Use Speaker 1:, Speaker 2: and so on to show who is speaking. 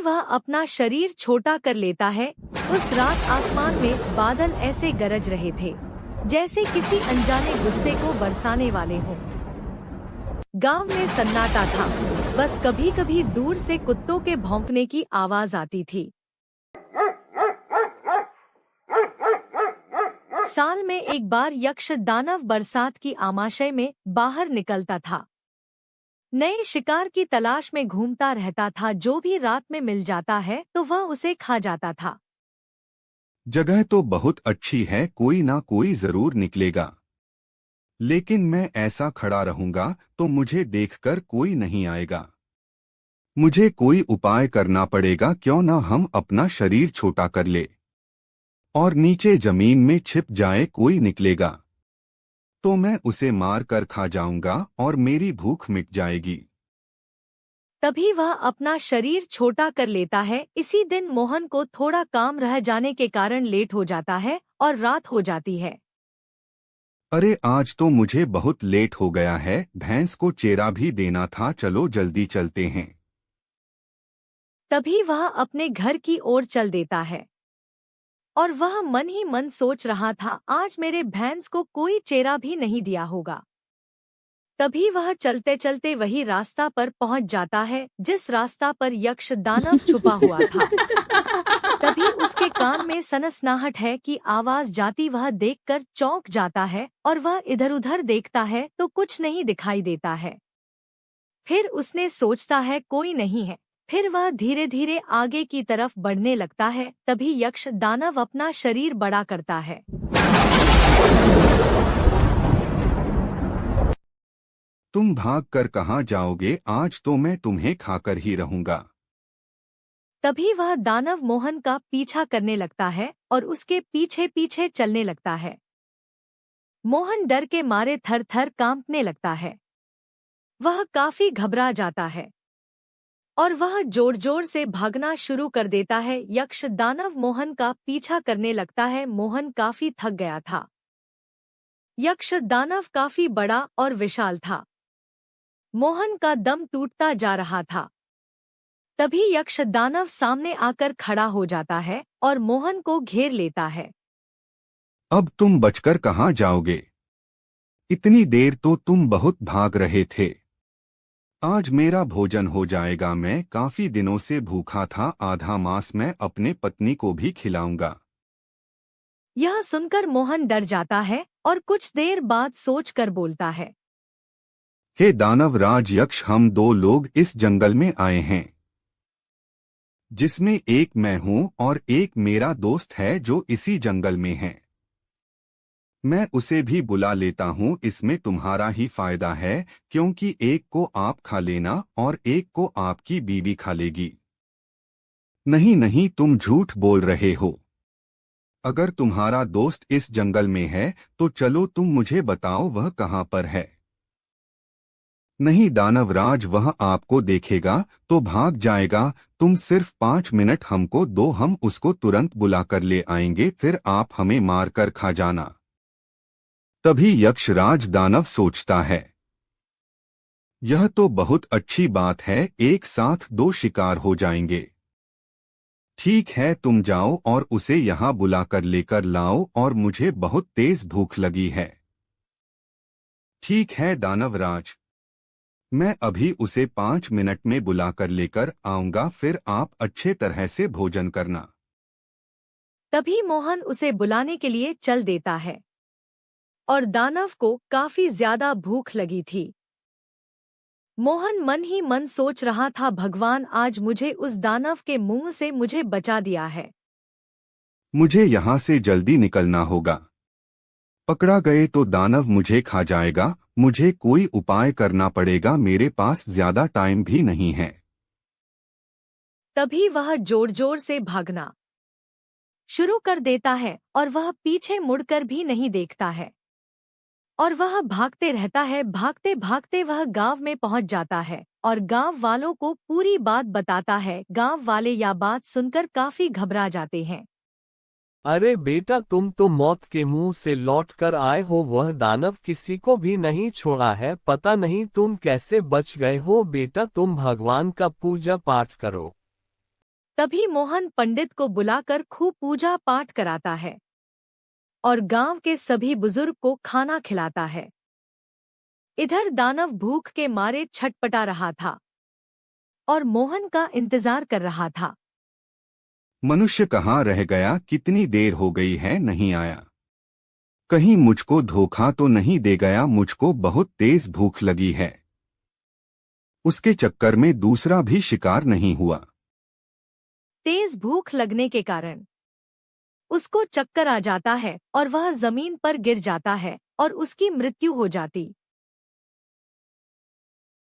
Speaker 1: वह अपना शरीर छोटा कर लेता है। उस रात आसमान में बादल ऐसे गरज रहे थे जैसे किसी अनजाने गुस्से को बरसाने वाले हों। गांव में सन्नाटा था, बस कभी कभी दूर से कुत्तों के भौंकने की आवाज आती थी। साल में एक बार यक्ष दानव बरसात की आमाशय में बाहर निकलता था। नए शिकार की तलाश में घूमता रहता था। जो भी रात में मिल जाता है तो वह उसे खा जाता था।
Speaker 2: जगह तो बहुत अच्छी है, कोई ना कोई जरूर निकलेगा, लेकिन मैं ऐसा खड़ा रहूंगा तो मुझे देखकर कोई नहीं आएगा। मुझे कोई उपाय करना पड़ेगा। क्यों ना हम अपना शरीर छोटा कर ले और नीचे जमीन में छिप जाए, कोई निकलेगा तो मैं उसे मार कर खा जाऊंगा और मेरी भूख मिट जाएगी।
Speaker 1: तभी वह अपना शरीर छोटा कर लेता है। इसी दिन मोहन को थोड़ा काम रह जाने के कारण लेट हो जाता है और रात हो जाती है।
Speaker 2: अरे आज तो मुझे बहुत लेट हो गया है, भैंस को चेरा भी देना था, चलो जल्दी चलते हैं।
Speaker 1: तभी वह अपने घर की ओर चल देता है और वह मन ही मन सोच रहा था, आज मेरे भैंस को कोई चेरा भी नहीं दिया होगा। तभी वह चलते चलते वही रास्ता पर पहुंच जाता है जिस रास्ता पर यक्ष दानव छुपा हुआ था। तभी उसके कान में सनसनाहट है की आवाज जाती। वह देखकर चौंक जाता है और वह इधर उधर देखता है तो कुछ नहीं दिखाई देता है। फिर उसने सोचता है कोई नहीं है। फिर वह धीरे धीरे आगे की तरफ बढ़ने लगता है। तभी यक्ष दानव अपना शरीर बड़ा करता है।
Speaker 2: तुम भाग कर कहाँ जाओगे, आज तो मैं तुम्हें खाकर ही रहूंगा।
Speaker 1: तभी वह दानव मोहन का पीछा करने लगता है और उसके पीछे पीछे चलने लगता है। मोहन डर के मारे थर थर कांपने लगता है। वह काफी घबरा जाता है और वह जोर जोर से भागना शुरू कर देता है। यक्ष दानव मोहन का पीछा करने लगता है। मोहन काफी थक गया था। यक्ष दानव काफी बड़ा और विशाल था। मोहन का दम टूटता जा रहा था। तभी यक्ष दानव सामने आकर खड़ा हो जाता है और मोहन को घेर लेता है।
Speaker 2: अब तुम बचकर कहाँ जाओगे? इतनी देर तो तुम बहुत भाग रहे थे। आज मेरा भोजन हो जाएगा, मैं काफी दिनों से भूखा था, आधा मांस मैं अपने पत्नी को भी खिलाऊंगा।
Speaker 1: यह सुनकर मोहन डर जाता है और कुछ देर बाद सोचकर बोलता है,
Speaker 2: हे दानव राज यक्ष, हम दो लोग इस जंगल में आए हैं, जिसमें एक मैं हूँ और एक मेरा दोस्त है जो इसी जंगल में है। मैं उसे भी बुला लेता हूँ, इसमें तुम्हारा ही फायदा है, क्योंकि एक को आप खा लेना और एक को आपकी बीवी खा लेगी। नहीं नहीं, तुम झूठ बोल रहे हो। अगर तुम्हारा दोस्त इस जंगल में है तो चलो तुम मुझे बताओ वह कहाँ पर है। नहीं दानवराज, वह आपको देखेगा तो भाग जाएगा। तुम सिर्फ 5 मिनट हमको दो, हम उसको तुरंत बुलाकर ले आएंगे, फिर आप हमें मारकर खा जाना। तभी यक्षराज दानव सोचता है, यह तो बहुत अच्छी बात है, एक साथ 2 शिकार हो जाएंगे। ठीक है, तुम जाओ और उसे यहाँ बुलाकर लेकर लाओ, और मुझे बहुत तेज भूख लगी है। ठीक है दानवराज, मैं अभी उसे 5 मिनट में बुलाकर लेकर आऊंगा, फिर आप अच्छे तरह से भोजन करना।
Speaker 1: तभी मोहन उसे बुलाने के लिए चल देता है और दानव को काफी ज्यादा भूख लगी थी। मोहन मन ही मन सोच रहा था, भगवान आज मुझे उस दानव के मुंह से मुझे बचा दिया है।
Speaker 2: मुझे यहाँ से जल्दी निकलना होगा, पकड़ा गए तो दानव मुझे खा जाएगा। मुझे कोई उपाय करना पड़ेगा, मेरे पास ज्यादा टाइम भी नहीं है।
Speaker 1: तभी वह जोर जोर से भागना शुरू कर देता है और वह पीछे मुड़कर भी नहीं देखता है और वह भागते रहता है। भागते भागते वह गांव में पहुंच जाता है और गांव वालों को पूरी बात बताता है। गांव वाले यह बात सुनकर काफी घबरा जाते हैं।
Speaker 3: अरे बेटा, तुम तो मौत के मुंह से लौट कर आए हो, वह दानव किसी को भी नहीं छोड़ा है, पता नहीं तुम कैसे बच गए हो। बेटा तुम भगवान का पूजा पाठ करो।
Speaker 1: तभी मोहन पंडित को बुलाकर खूब पूजा पाठ कराता है और गांव के सभी बुजुर्ग को खाना खिलाता है। इधर दानव भूख के मारे छटपटा रहा था और मोहन का इंतजार कर रहा था।
Speaker 2: मनुष्य कहाँ रह गया, कितनी देर हो गई है नहीं आया। कहीं मुझको धोखा तो नहीं दे गया, मुझको बहुत तेज भूख लगी है। उसके चक्कर में दूसरा भी शिकार नहीं हुआ।
Speaker 1: तेज भूख लगने के कारण उसको चक्कर आ जाता है और वह जमीन पर गिर जाता है और उसकी मृत्यु हो जाती।